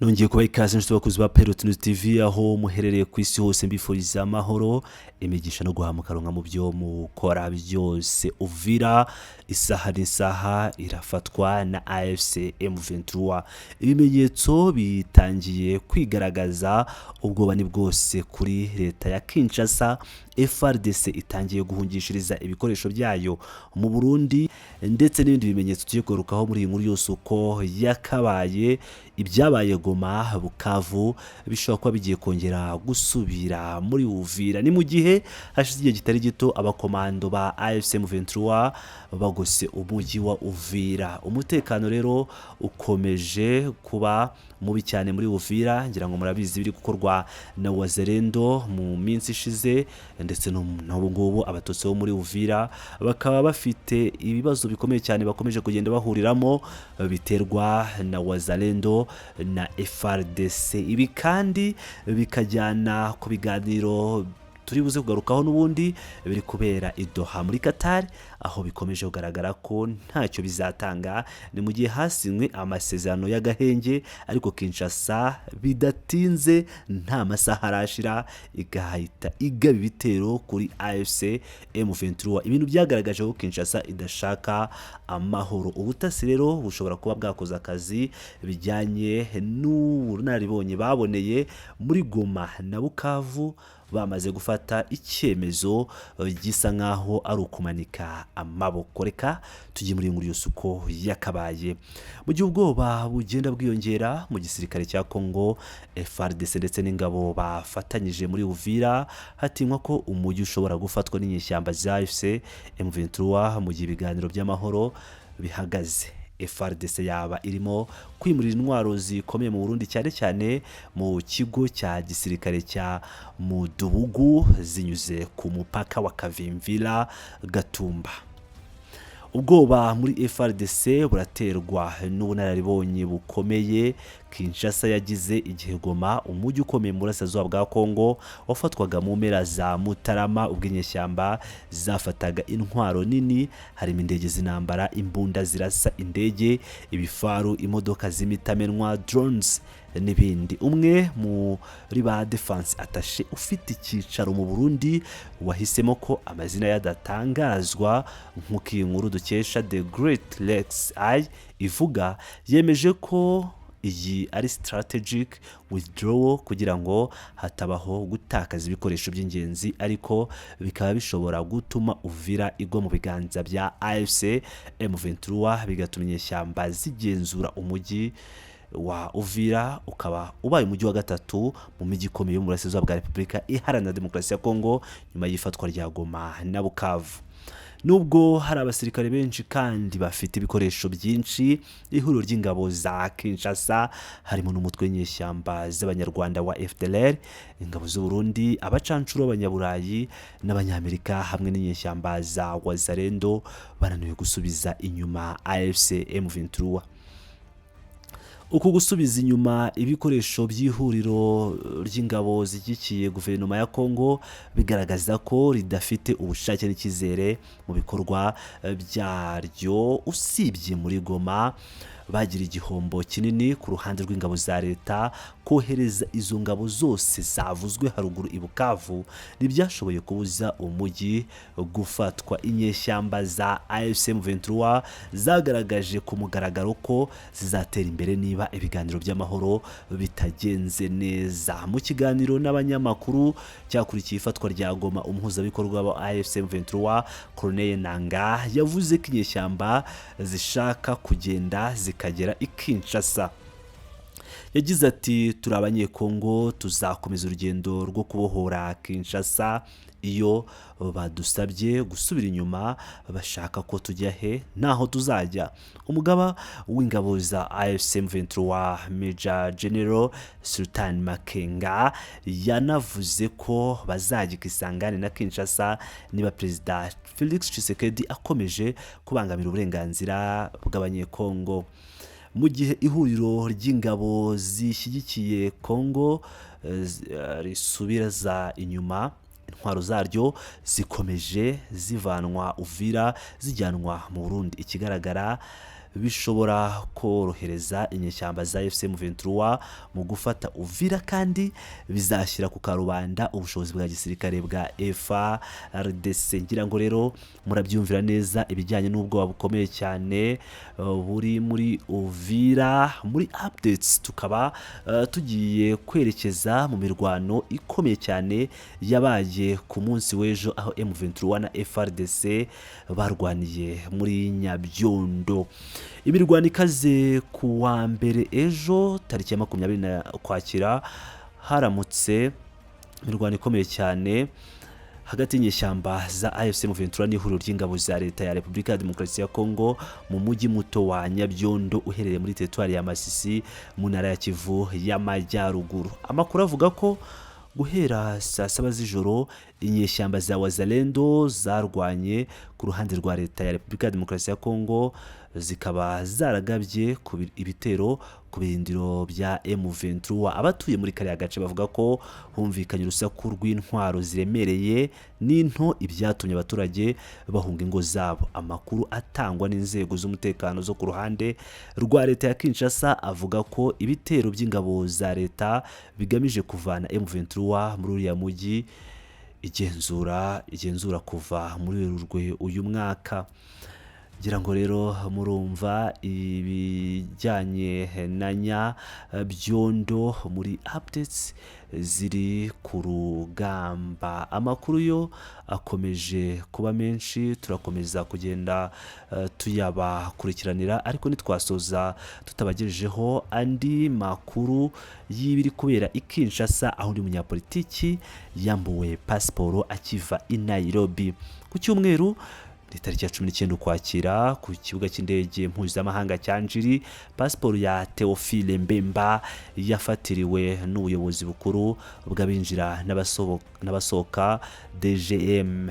nongeye kuba ikaze inshuti bakuzi ba Perotino TV aho muherereye ku isi hose mbifuriza amahoro imigisha no guhamukaronka mu byo mukora byose. Uvira isaha n'isaha irafatwa na AFC M23. Ibimenyetso bitangiye kwigaragaza ubwoba ni bwose kuri leta ya Kinshasa. Fardc itangiye guhungishiriza ibikoresho byayo mu Burundi ndetse n'ibindi bimenyetso tugiye kugarukaho muri iyi nkuru yose uko yakabaye. Ibyabaye Goma, Bukavu bishobora kuba bigiye kongera gusubira muri Uvira. Ni mu gihe hashize igihe kitari gito abakomando ba AFC M23 bagose umujyi wa Uvira. Umutekano rero ukomeje kuba mubi cyane muri Uvira, ngira ngo murabizi biri gukorwa na Wazalendo mu minsi ishize, ndetse n'ubu ngubu abatutsi bo muri Uvira bakaba bafite ibibazo bikomeye cyane bakomeje kugenda bahuriramo biterwa na Wazalendo na Fardc. Ibi kandi bikajyana ku biganiro turi buze kugarukaho n'ubundi biri kubera i Doha muri Qatar, aho bikomeje kugaragara ko ntacyo bizatanga. Ni mu gihe hasinywe amasezerano y'agahenge, ariko Kinshasa bidatinze nta masaha arashira igahita igaba ibitero kuri AFC M23. Ibintu byagaragaje ko Kinshasa idashaka amahoro. Ubutasi rero bushobora kuba bwakoze akazi bijyanye n'ubunararibonye baboneye muri Goma na Bukavu, bamaze gufata icyemezo gisa nkaho ari ukumanika amaboko. Reka tujye muri nkuru yose uko yakabaye. Mu gihe ubwoba bugenda bwiyongera mu gisirikare cya Congo, Fardc ndetse n'ingabo bafatanyije muri Uvira, hatinywa ko umujyi ushobora gufatwa n'inyeshyamba za AFC M23 mu gihe ibiganiro by'amahoro bihagaze. Fardc yaba irimo kwimurira intwaro zikomeye mu Burundi, cyane cyane mu kigo cya gisirikare cya Mudubugu zinyuze ku mupaka wa Kavimvira Gatumba. Ubwoba muri Fardc buraterwa n'ubunararibonye bukomeye Kinshasa yagize igihe Goma, umujyi ukomeye mu burasirazuba bwa Kongo, wafatwaga mu mpera za Mutarama ubwo inyeshyamba zafataga intwaro nini, harimo indege z'intambara, imbunda zirasa indege, ibifaru, imodoka z'imitamenwa, drones n'ibindi. Umwe muri ba defense attaché ufite icyicaro mu Burundi wahisemo ko amazina yadatangazwa nk'uko iyi nkuru dukesha The Great Lakes Eye ivuga, yemeje ko iyi ari strategic withdrawal kugira ngo hatabaho gutakaza ibikoresho by'ingenzi, ariko bikaba bishobora gutuma Uvira igwa mu biganza bya AFC M23, bigatuma inyeshyamba zigenzura umujyi wa Uvira, ukaba ubaye umujyi wa gatatu mu mijyi ikomeye yo mu burasirazuba bwa Repubulika Iharanira Demokarasi ya Kongo nyuma y'ifatwa rya Goma na Bukavu. Nubwo hari abasirikare benshi kandi bafite ibikoresho byinshi, ihuriro ry'ingabo za Kinshasa harimo n'umutwe w'inyeshyamba z'abanyarwanda wa FDLR, ingabo z'u Burundi, Abacancuro b'Abanyaburayi n'Abanyamerika hamwe n'inyeshyamba za Wazalendo bananiwe gusubiza inyuma AFC M23. Uku gusubiza inyuma ibikoresho by'ihuriro ry'ingabo zigikiye guverinoma ya Kongo bigaragaza ko ridafite ubushake n'icyizere mu bikorwa byaryo. Usibye muri Goma bagira igihombo kinini ku ruhande rw'ingabo za leta, kohereza izo ngabo zose zavuzwe haruguru i Bukavu ntibyashoboye kubuza umujyi gufatwa. Inyeshyamba za AFC M23 zagaragaje ku mugaragaro ko zizatera imbere niba ibiganiro by'amahoro bitagenze neza. Mu kiganiro n'abanyamakuru cyakurikiye ifatwa rya Goma, umuhuzabikorwa wa AFC M23 Colonel Nanga yavuze ko inyeshyamba zishaka kugenda zikagera i Kinshasa. Yagize ati, turi abanyekongo, tuzakomeza urugendo rwo kubohora Kinshasa. Iyo badusabye gusubira inyuma bashaka ko tujya he, naho tuzajya. Umugaba w'ingabo za AFC M23 Major General Sultan Makenga yanavuze ko bazajya Kisangani na Kinshasa niba Perezida Felix Tshisekedi akomeje kubangamira uburenganzira bw'abanyekongo. Mu gihe ihuriro ry'ingabo zishyigikiye Kongo risubiraza inyuma, intwaro zaryo zikomeje zivanwa Uvira zijyanwa mu Burundi. Ikigaragara bishobora korohereza inyeshyamba za M23 mu gufata Uvira kandi bizashyira ku karubanda ubushobozi bwa gisirikare bwa Fardc. Ngira ngo rero murabyumvira neza ibijyanye n'ubwoba bukomeye cyane buri muri Uvira. Muri updates tukaba tugiye kwerekeza mu mirwano ikomeye cyane yabaye ku munsi w'ejo aho M23 na Fardc barwaniye muri Nyabyondo. Imirwano ikaze ku wa mbere ejo tariki ya 20 Ukwakira haramutse imirwano ikomeye cyane hagati y'inyeshyamba za AFC M23 n'ihuriro ry'ingabo za leta ya Repubulika ya Demokarasi ya Kongo mu mujyi muto wa Nyabyondo uherereye muri teritwari ya Masisi mu ntara ya Kivu y'Amajyaruguru. Amakuru avuga ko guhera saa 7 z'ijoro inyeshyamba za Wazalendo zarwanye ku ruhande rwa leta ya Repubulika ya Demokarasi ya Kongo, zikaba zaragabye ibitero ku birindiro bya M23. Abatuye muri kariya gace bavuga ko humvikanye urusaku rw'intwaro ziremereye n'into, ibyatumye abaturage bahunga ingo zabo. Amakuru atangwa n'inzego z'umutekano zo ku ruhande rwa leta ya Kinshasa avuga ko ibitero by'ingabo za leta bigamije kuvana M23 muri uriya mujyi igenzura kuva muri Werurwe uyu mwaka. Ngira ngo rero murumva ibijyanye na Nyabyondo muri updates ziri ku rugamba. Amakuru yo akomeje kuba menshi, turakomeza kugenda tuyabakurikiranira, ariko nitwasoza tutabagejejeho andi makuru y'ibiri kubera i Kinshasa aho undi munyapolitiki yambuwe pasiporo akiva i Nairobi. Ku cyumweru tariki ya 19 Ukwakira ku kibuga cy'indege mpuzamahanga cya Njiri, pasiporo ya Theophile Mbemba yafatiriwe n'ubuyobozi bukuru bw'abinjira n'abasohoka DGM.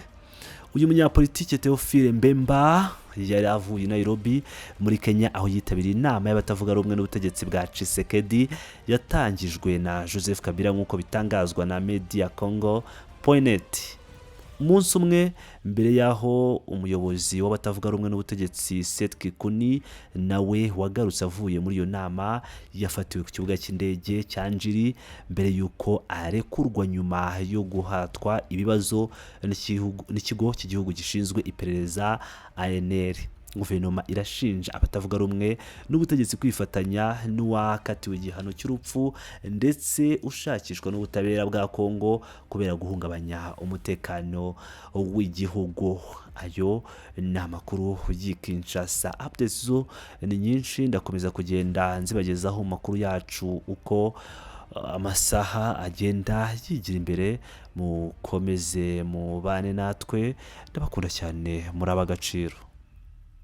Uyu munyapolitiki Theophile Mbemba yari avuye i Nairobi muri Kenya aho yitabiriye inama y'abatavuga rumwe n'ubutegetsi bwa Tshisekedi yatangijwe na Joseph Kabila nk'uko bitangazwa na Media Congo.net. Umunsi umwe mbere yaho umuyobozi w'abatavuga rumwe n'ubutegetsi Seth Kikuni nawe wagarutse avuye muri iyo nama yafatiwe ku kibuga cy'indege cya Njiri mbere yuko arekurwa nyuma yo guhatwa ibibazo n'ikigo cy'igihugu gishinzwe iperereza ANR. Guverinoma irashinja abatavuga rumwe n'ubutegetsi kwifatanya n'uwakatiwe igihano cy'urupfu ndetse ushakishwa n'ubutabera bwa Kongo kubera guhungabanya umutekano w'igihugu. Ayo ni amakuru y'i Kinshasa. Updates zo ni nyinshi, ndakomeza kugenda nzibagezaho makuru yacu uko amasaha agenda yigira imbere. Mukomeze mubane natwe, ndabakunda cyane, muri Abagaciro.